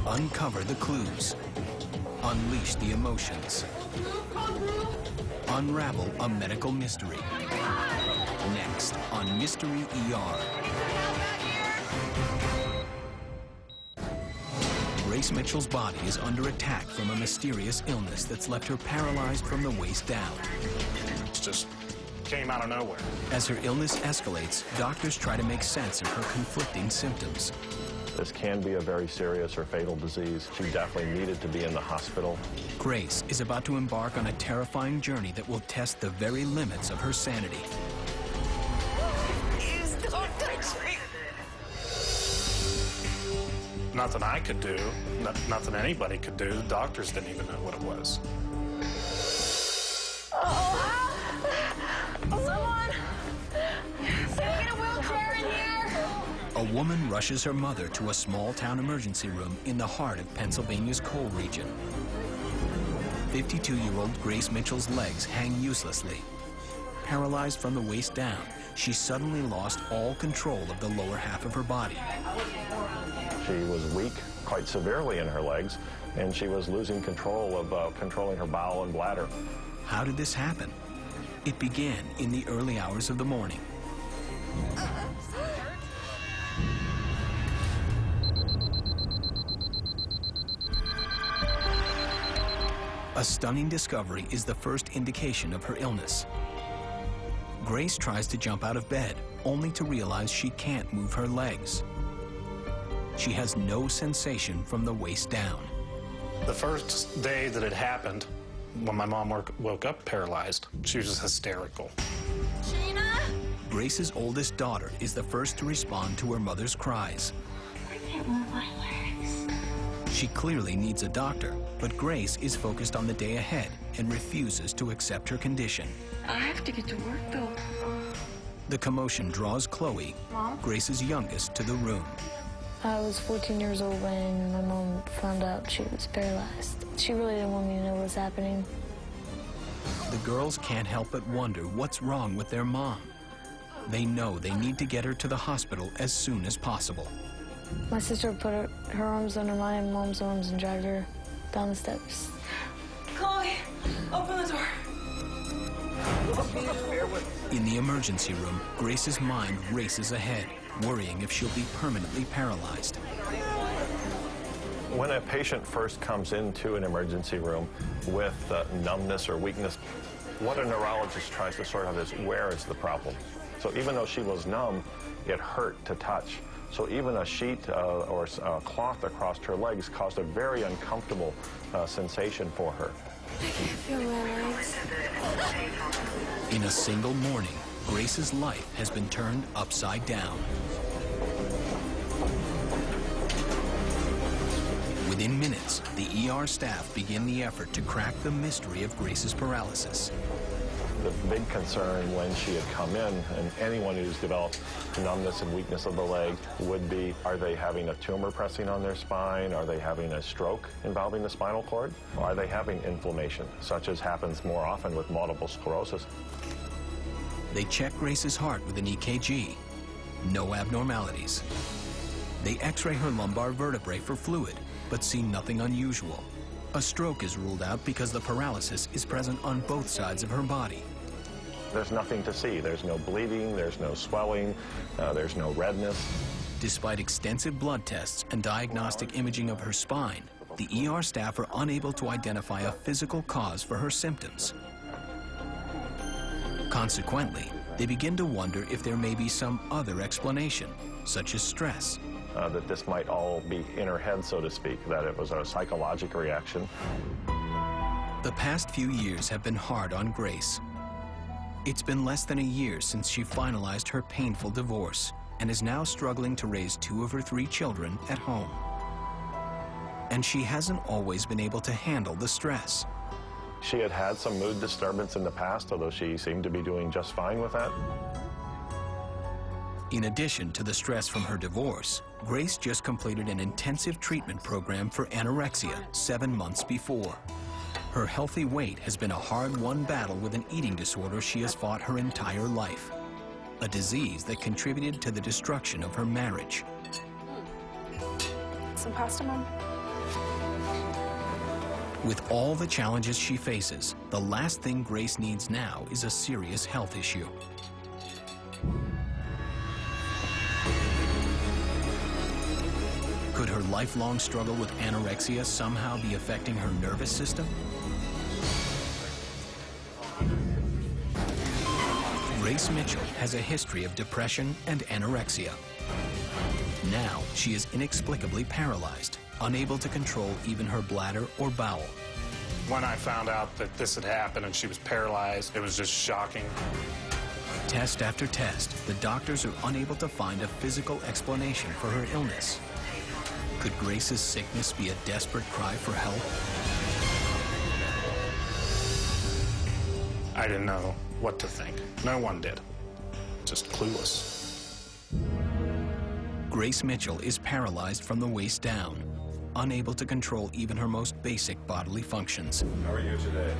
Uncover the clues. Unleash the emotions. Unravel a medical mystery. Next on Mystery ER. Grace Mitchell's body is under attack from a mysterious illness that's left her paralyzed from the waist down. It just came out of nowhere. As her illness escalates, doctors try to make sense of her conflicting symptoms. This can be a very serious or fatal disease. She definitely needed to be in the hospital. Grace is about to embark on a terrifying journey that will test the very limits of her sanity. Please don't touch me. Nothing I could do, nothing anybody could do. The doctors didn't even know what it was. Someone! Can we get a wheelchair in here? A woman rushes her mother to a small-town emergency room in the heart of Pennsylvania's coal region. 52-year-old Grace Mitchell's legs hang uselessly. Paralyzed from the waist down, she suddenly lost all control of the lower half of her body. She was weak quite severely in her legs, and she was losing control of controlling her bowel and bladder. How did this happen? It began in the early hours of the morning. A stunning discovery is the first indication of her illness. Grace tries to jump out of bed, only to realize she can't move her legs. She has no sensation from the waist down. The first day that it happened, when my mom woke up paralyzed, she was just hysterical. Gina? Grace's oldest daughter is the first to respond to her mother's cries. I can't move my legs. She clearly needs a doctor, but Grace is focused on the day ahead and refuses to accept her condition. I have to get to work, though. The commotion draws Chloe, Mom? Grace's youngest, to the room. I was 14 years old when my mom found out she was paralyzed. She really didn't want me to know what was happening. The girls can't help but wonder what's wrong with their mom. They know they need to get her to the hospital as soon as possible. My sister put her arms under my mom's arms and dragged her down the steps. Chloe, open the door. In the emergency room, Grace's mind races ahead, worrying if she'll be permanently paralyzed. When a patient first comes into an emergency room with numbness or weakness, what a neurologist tries to sort out is, where is the problem? So even though she was numb, it hurt to touch. So even a sheet or a cloth across her legs caused a very uncomfortable sensation for her. I can't feel my legs. In a single morning, Grace's life has been turned upside down. Within minutes, the ER staff begin the effort to crack the mystery of Grace's paralysis. The big concern when she had come in, and anyone who's developed numbness and weakness of the leg, would be, are they having a tumor pressing on their spine? Are they having a stroke involving the spinal cord? Or are they having inflammation, such as happens more often with multiple sclerosis? They check Grace's heart with an EKG. No abnormalities. They x-ray her lumbar vertebrae for fluid, but see nothing unusual. A stroke is ruled out because the paralysis is present on both sides of her body. There's nothing to see. There's no bleeding, there's no swelling, there's no redness. Despite extensive blood tests and diagnostic imaging of her spine, the ER staff are unable to identify a physical cause for her symptoms. Consequently, they begin to wonder if there may be some other explanation, such as stress. That this might all be in her head, so to speak, that it was a psychological reaction. The past few years have been hard on Grace. It's been less than a year since she finalized her painful divorce and is now struggling to raise 2 of her 3 children at home. And she hasn't always been able to handle the stress. She had had some mood disturbance in the past, although she seemed to be doing just fine with that. In addition to the stress from her divorce, Grace just completed an intensive treatment program for anorexia 7 months before. Her healthy weight has been a hard-won battle with an eating disorder she has fought her entire life, a disease that contributed to the destruction of her marriage. Some pasta, Mom? With all the challenges she faces, the last thing Grace needs now is a serious health issue. Could her lifelong struggle with anorexia somehow be affecting her nervous system? Grace Mitchell has a history of depression and anorexia. Now, she is inexplicably paralyzed, unable to control even her bladder or bowel. When I found out that this had happened and she was paralyzed, it was just shocking. Test after test, the doctors are unable to find a physical explanation for her illness. Could Grace's sickness be a desperate cry for help? I didn't know what to think. No one did. Just clueless. Grace Mitchell is paralyzed from the waist down, unable to control even her most basic bodily functions. How are you today?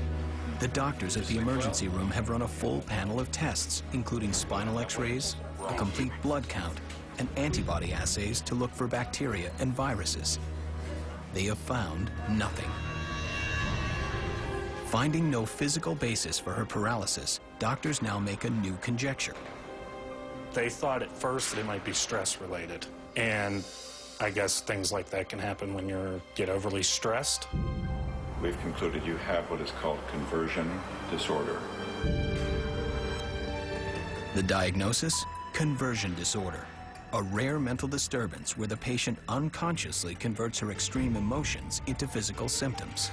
The doctors at the emergency room have run a full panel of tests, including spinal x-rays, a complete blood count, and antibody assays to look for bacteria and viruses. They have found nothing. Finding no physical basis for her paralysis, doctors now make a new conjecture. They thought at first that it might be stress-related, and I guess things like that can happen when you get overly stressed. We've concluded you have what is called conversion disorder. The diagnosis? Conversion disorder, a rare mental disturbance where the patient unconsciously converts her extreme emotions into physical symptoms.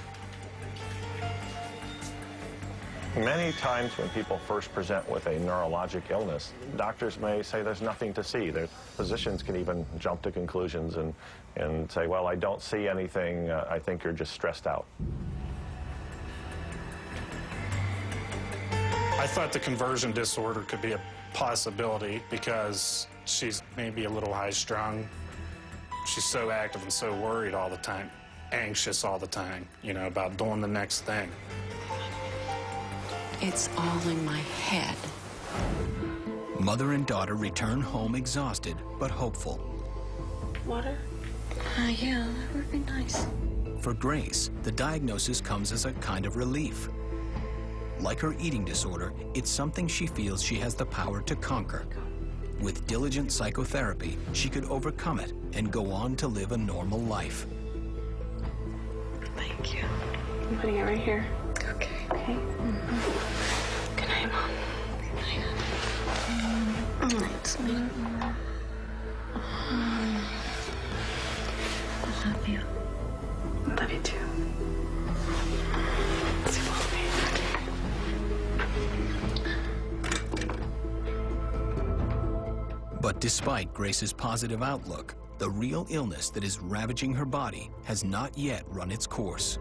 Many times when people first present with a neurologic illness, doctors may say there's nothing to see. Their physicians can even jump to conclusions and say, well, I don't see anything, I think you're just stressed out. I thought the conversion disorder could be a possibility because she's maybe a little high-strung. She's so active and so worried all the time, anxious all the time, you know, about doing the next thing. It's all in my head. Mother and daughter return home exhausted but hopeful. Water? Yeah, that would be nice. For Grace, the diagnosis comes as a kind of relief. Like her eating disorder, it's something she feels she has the power to conquer. With diligent psychotherapy, she could overcome it and go on to live a normal life. Thank you. I'm putting it right here. Okay. Okay? Good night, Mom. Good night. Night, sweetie. I love you. I love you too. You love me. But despite Grace's positive outlook, the real illness that is ravaging her body has not yet run its course.